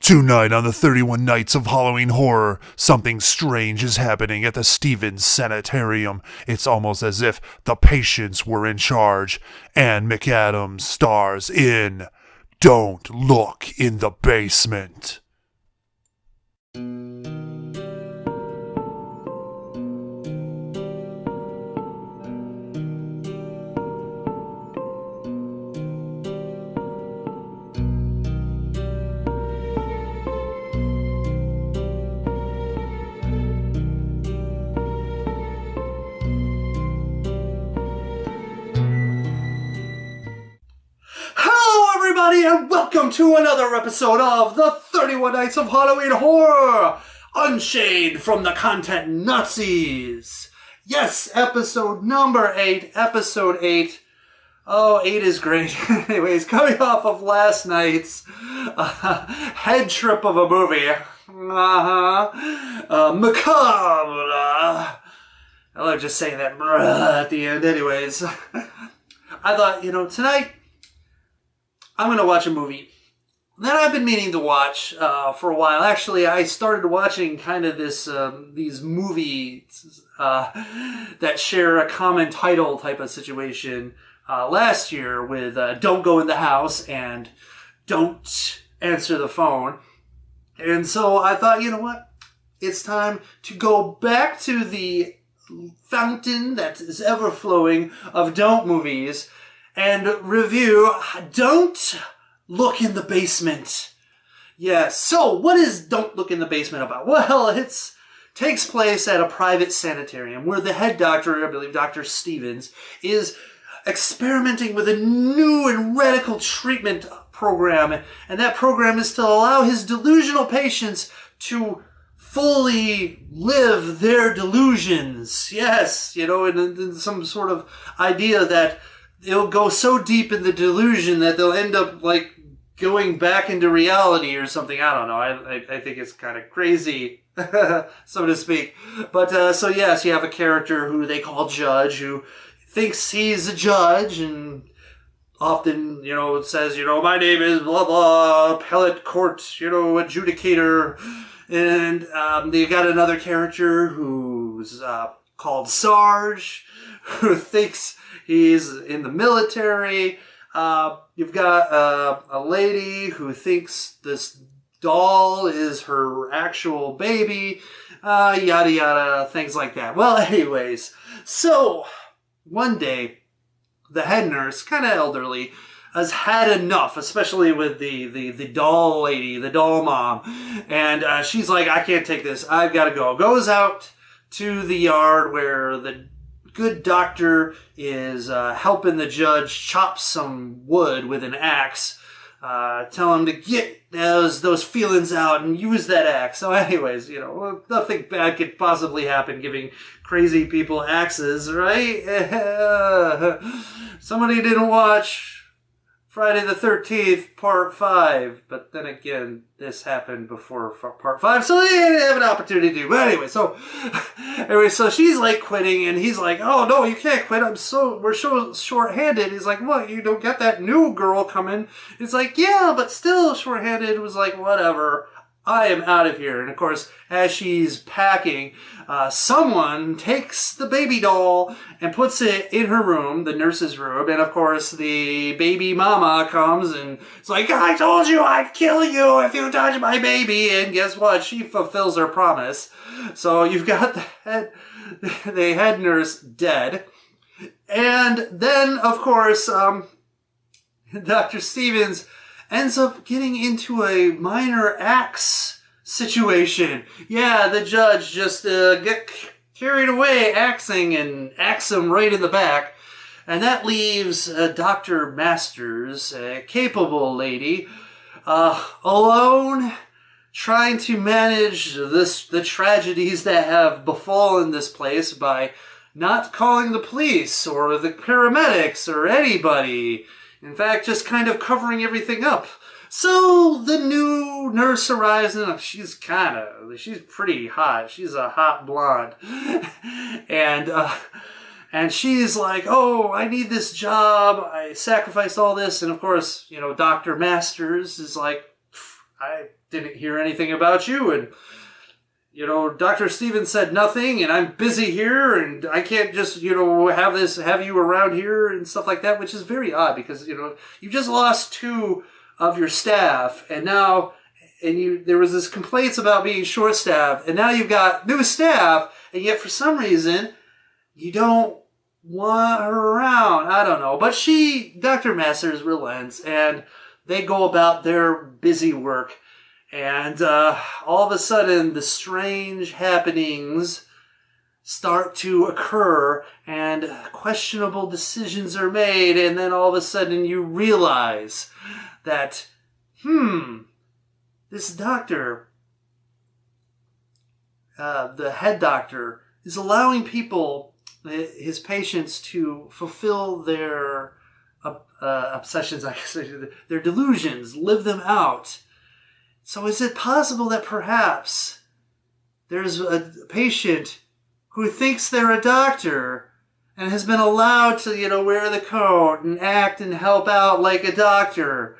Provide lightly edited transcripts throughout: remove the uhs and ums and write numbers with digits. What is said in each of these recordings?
Tonight on the 31 Nights of Halloween Horror, something strange is happening at the Stevens Sanitarium. It's almost as if the patients were in charge. Ann McAdams stars in Don't Look in the Basement. And welcome to another episode of the 31 Nights of Halloween Horror, Unchained from the Content Nazis. Yes, episode number 8, episode 8. Oh, 8 is great. Anyways, coming off of last night's head trip of a movie. Macabre. I love just saying that at the end. Anyways, I thought, tonight I'm going to watch a movie that I've been meaning to watch for a while. Actually, I started watching kind of these movies that share a common title type of situation last year with Don't Go in the House and Don't Answer the Phone. And so I thought, you know what? It's time to go back to the fountain that is ever flowing of Don't movies and review Don't Look in the Basement. Yeah, so what is Don't Look in the Basement about? Well, it takes place at a private sanitarium where the head doctor, I believe Dr. Stevens, is experimenting with a new and radical treatment program. And that program is to allow his delusional patients to fully live their delusions. Yes, in some sort of idea that it'll go so deep in the delusion that they'll end up like going back into reality or something. I don't know. I think it's kind of crazy, so to speak. But so yes, you have a character who they call Judge, who thinks he's a judge and often, says, my name is blah blah, appellate court, adjudicator. And you got another character who's called Sarge, who thinks he's in the military. You've got a lady who thinks this doll is her actual baby. Yada yada, things like that. Well, anyways, so one day the head nurse, kind of elderly, has had enough, especially with the doll lady, the doll mom. And she's like, I can't take this. I've got to go. Goes out to the yard where the good doctor is helping the judge chop some wood with an axe. Tell him to get those feelings out and use that axe. So anyways, nothing bad could possibly happen giving crazy people axes, right? Somebody didn't watch Friday the 13th, Part 5. But then again, this happened before Part 5, so they didn't have an opportunity to. But anyway, so she's like quitting, and he's like, oh, no, you can't quit. we're so short-handed. He's like, what, you don't get that new girl coming? It's like, yeah, but still short-handed. It was like, whatever. I am out of here. And of course, as she's packing, someone takes the baby doll and puts it in her room, the nurse's room. And of course, the baby mama comes and it's like, I told you I'd kill you if you touch my baby. And guess what? She fulfills her promise. So you've got the head nurse dead. And then, of course, Dr. Stevens ends up getting into a minor axe situation. Yeah, the judge just get carried away axing and axe him right in the back. And that leaves Dr. Masters, a capable lady, alone, trying to manage the tragedies that have befallen this place by not calling the police or the paramedics or anybody. In fact, just kind of covering everything up. So the new nurse arrives, and she's pretty hot. She's a hot blonde. And she's like, oh, I need this job. I sacrificed all this. And of course, Dr. Masters is like, I didn't hear anything about you, and Dr. Stevens said nothing, and I'm busy here, and I can't just, have you around here and stuff like that, which is very odd because, you just lost 2 of your staff, and now, there was this complaints about being short-staffed, and now you've got new staff, and yet for some reason, you don't want her around. I don't know. But Dr. Masters relents, and they go about their busy work. And all of a sudden, the strange happenings start to occur, and questionable decisions are made, and then all of a sudden you realize that, this doctor, the head doctor, is allowing people, his patients, to fulfill their obsessions, I guess, their delusions, live them out. So is it possible that perhaps there's a patient who thinks they're a doctor and has been allowed to, wear the coat and act and help out like a doctor?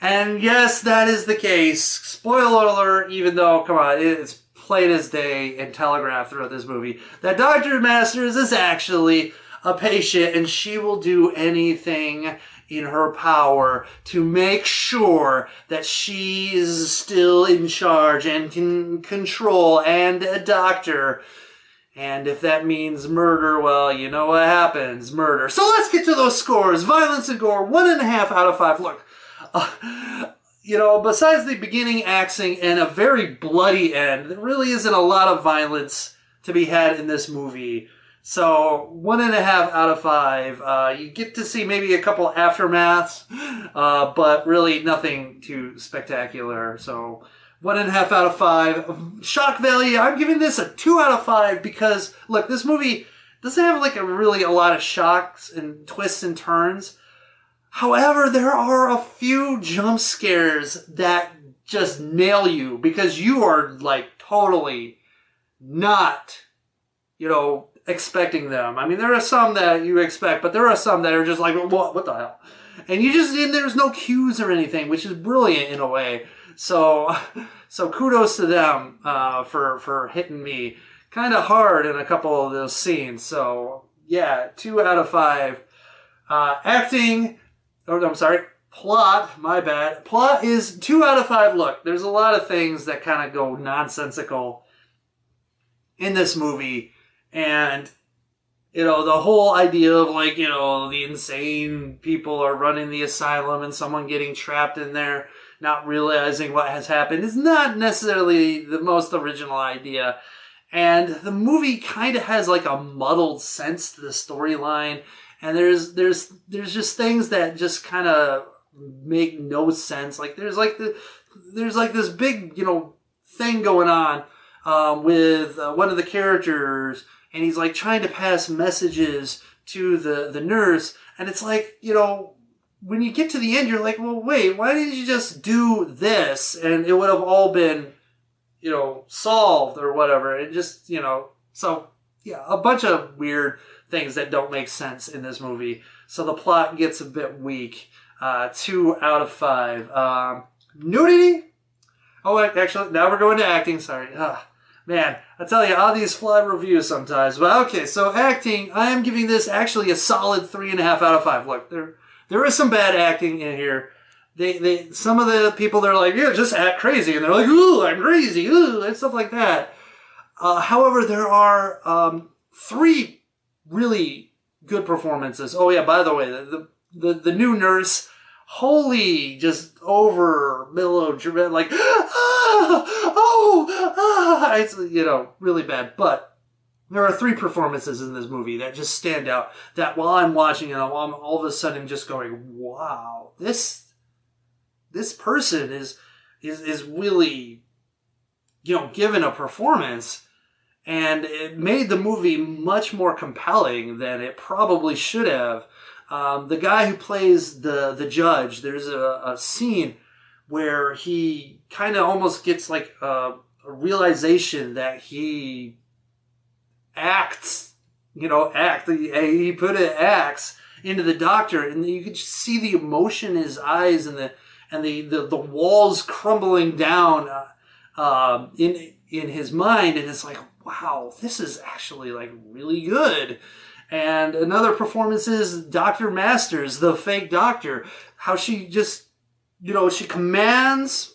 And yes, that is the case. Spoiler alert, even though, come on, it's plain as day and telegraphed throughout this movie, that Dr. Masters is actually a patient, and she will do anything in her power to make sure that she is still in charge and can control, and a doctor. And if that means murder, well, you know what happens. Murder. So let's get to those scores. Violence and gore, 1.5 out of 5. Look, besides the beginning acting and a very bloody end, there really isn't a lot of violence to be had in this movie. So 1.5 out of 5. You get to see maybe a couple aftermaths, but really nothing too spectacular. So 1.5 out of 5. Shock value, I'm giving this a 2 out of 5 because, look, this movie doesn't have a lot of shocks and twists and turns. However, there are a few jump scares that just nail you because you are totally not, expecting them. I mean, there are some that you expect, but there are some that are just like, what the hell? And there's no cues or anything, which is brilliant in a way. So kudos to them for hitting me kind of hard in a couple of those scenes. So yeah, 2 out of 5. Acting. Oh, I'm sorry. Plot, my bad. Plot is 2 out of 5. Look, there's a lot of things that kind of go nonsensical in this movie. And, the whole idea of the insane people are running the asylum and someone getting trapped in there, not realizing what has happened is not necessarily the most original idea. And the movie kind of has a muddled sense to the storyline. And there's just things that just kind of make no sense. There's this big, thing going on with one of the characters, and he's trying to pass messages to the nurse, and it's when you get to the end, you're like, well, wait, why didn't you just do this? And it would have all been, solved or whatever. It just, so yeah, a bunch of weird things that don't make sense in this movie. So the plot gets a bit weak. 2 out of 5. Nudity? Oh, actually, now we're going to acting. Sorry. Man, I tell you, all these fly reviews sometimes. But okay, so acting, I am giving this actually a solid 3.5 out of 5. Look, there is some bad acting in here. Some of the people, they're like, yeah, just act crazy. And they're like, ooh, I'm crazy, ooh, and stuff like that. However, there are 3 really good performances. Oh yeah, by the way, the new nurse, holy, just over mellow, like, it's, really bad. But there are 3 performances in this movie that just stand out, that while I'm watching it, I'm all of a sudden just going, wow, this person is really, given a performance. And it made the movie much more compelling than it probably should have. The guy who plays the judge, there's a scene where he kind of almost gets a realization that he acts, he put an acts into the doctor, and you could just see the emotion in his eyes and and the walls crumbling down in his mind, and it's like, wow, this is actually like really good. And another performance is Dr. Masters, the fake doctor, how she just, she commands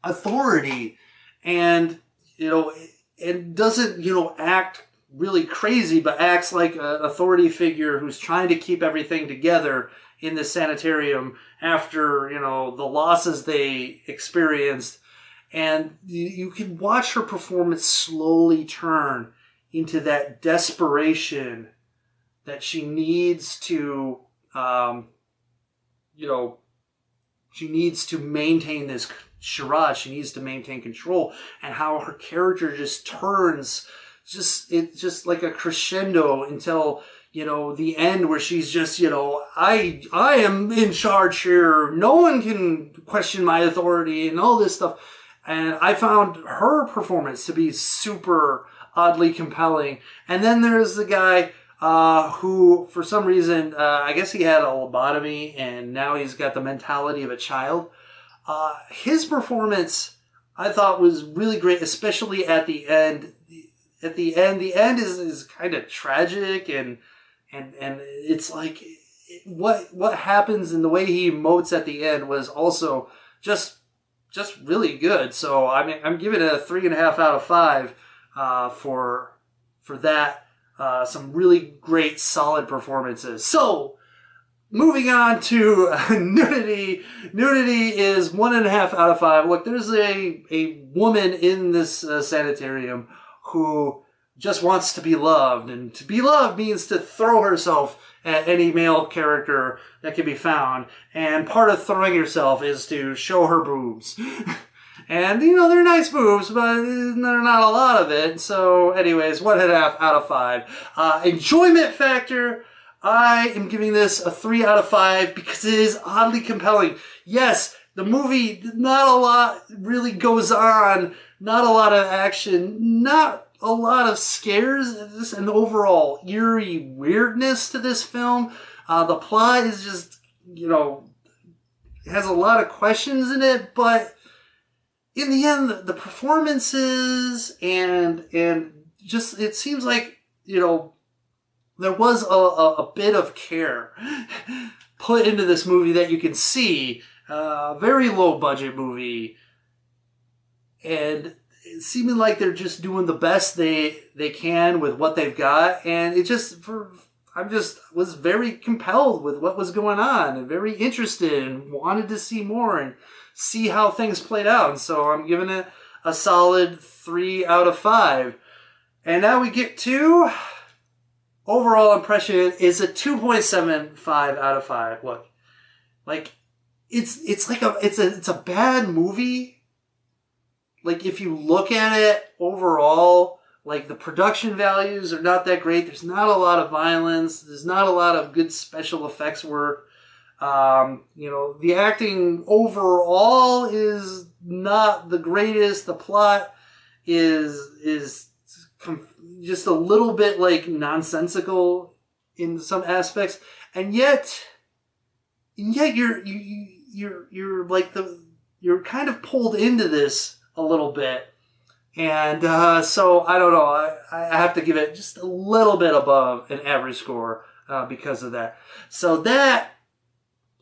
authority, and and doesn't act really crazy, but acts like an authority figure who's trying to keep everything together in the sanitarium after the losses they experienced. And you can watch her performance slowly turn into that desperation that she needs to she needs to maintain this charade. She needs to maintain control, and how her character just turns, just like a crescendo until the end, where she's just I am in charge here. No one can question my authority and all this stuff. And I found her performance to be super oddly compelling. And then there's the guy who, for some reason, I guess he had a lobotomy, and now he's got the mentality of a child. His performance, I thought, was really great, especially at the end. At the end is kind of tragic, and it's like what happens and the way he emotes at the end was also just really good. So I'm giving it a 3.5 out of 5 for that. Some really great, solid performances. So, moving on to Nudity. Nudity is 1.5 out of 5. Look, there's a woman in this sanitarium who just wants to be loved. And to be loved means to throw herself at any male character that can be found. And part of throwing herself is to show her boobs. And, they're nice boobs, but they're not a lot of it. So, anyways, 1.5 out of 5. Enjoyment factor, I am giving this a 3 out of 5 because it is oddly compelling. Yes, the movie, not a lot really goes on, not a lot of action, not a lot of scares, just an overall eerie weirdness to this film. The plot is just, has a lot of questions in it, but in the end, the performances and just, it seems like, there was a bit of care put into this movie that you can see. Very low budget movie, and seeming like they're just doing the best they can with what they've got. And I just was very compelled with what was going on, and very interested and wanted to see more and see how things played out. And so I'm giving it a solid 3 out of 5. And now we get to overall impression is a 2.75 out of 5. Look, like it's a bad movie. Like, if you look at it overall, like, the production values are not that great. There's not a lot of violence. There's not a lot of good special effects work. The acting overall is not the greatest. The plot is just a little bit like nonsensical in some aspects, and yet you're like you're kind of pulled into this a little bit, and so I don't know. I have to give it just a little bit above an average score because of that. So that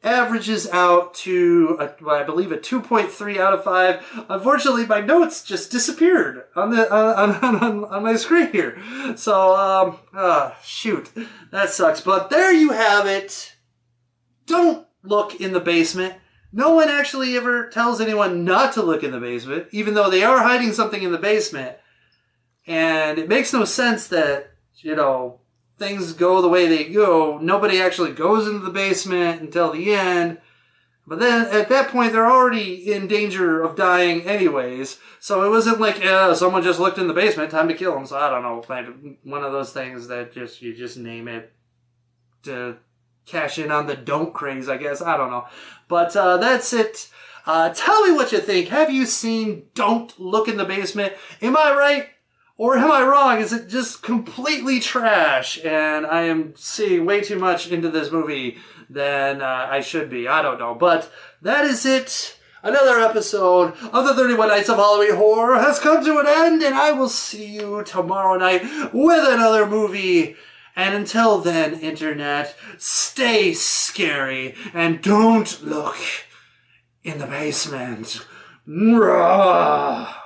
averages out to, I believe, a 2.3 out of 5. Unfortunately, my notes just disappeared on my screen here. So, shoot, that sucks. But there you have it. Don't look in the basement. No one actually ever tells anyone not to look in the basement, even though they are hiding something in the basement. And it makes no sense that, things go the way they go. Nobody actually goes into the basement until the end. But then at that point, they're already in danger of dying anyways. So it wasn't like, someone just looked in the basement, time to kill them. So I don't know, one of those things that you just name it to cash in on the don't craze, I guess. I don't know. But that's it. Tell me what you think. Have you seen Don't Look in the Basement? Am I right? Or am I wrong? Is it just completely trash? And I am seeing way too much into this movie than I should be. I don't know. But that is it. Another episode of the 31 Nights of Halloween Horror has come to an end, and I will see you tomorrow night with another movie. And until then, Internet, stay scary and don't look in the basement. Rah!